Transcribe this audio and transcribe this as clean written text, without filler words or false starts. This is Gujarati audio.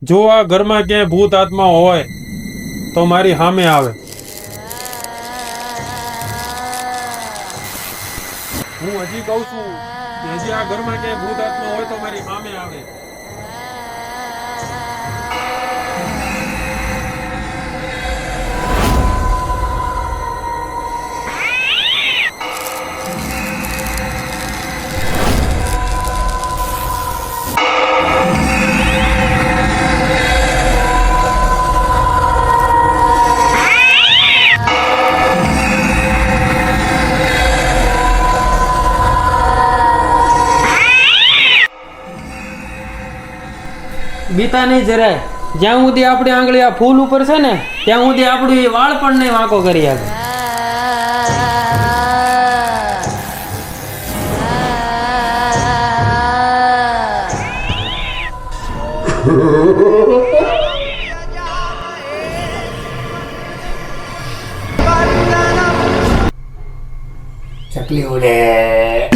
જો આ ઘરમાં ક્યાંય ભૂત આત્મા હોય તો મારી સામે આવે. હું હજી કહું છું કે હજી આ ઘરમાં ક્યાંય ભૂત આત્મા હોય તો મારી સામે આવે. બીતા નહીં જરાય. જ્યાં સુધી આપણી આંગળી આ ફૂલ ઉપર છે ને ત્યાં સુધી આપણું એ વાળ પણ નહીં વાંકો કરી આપે. ચકલી ઉડે.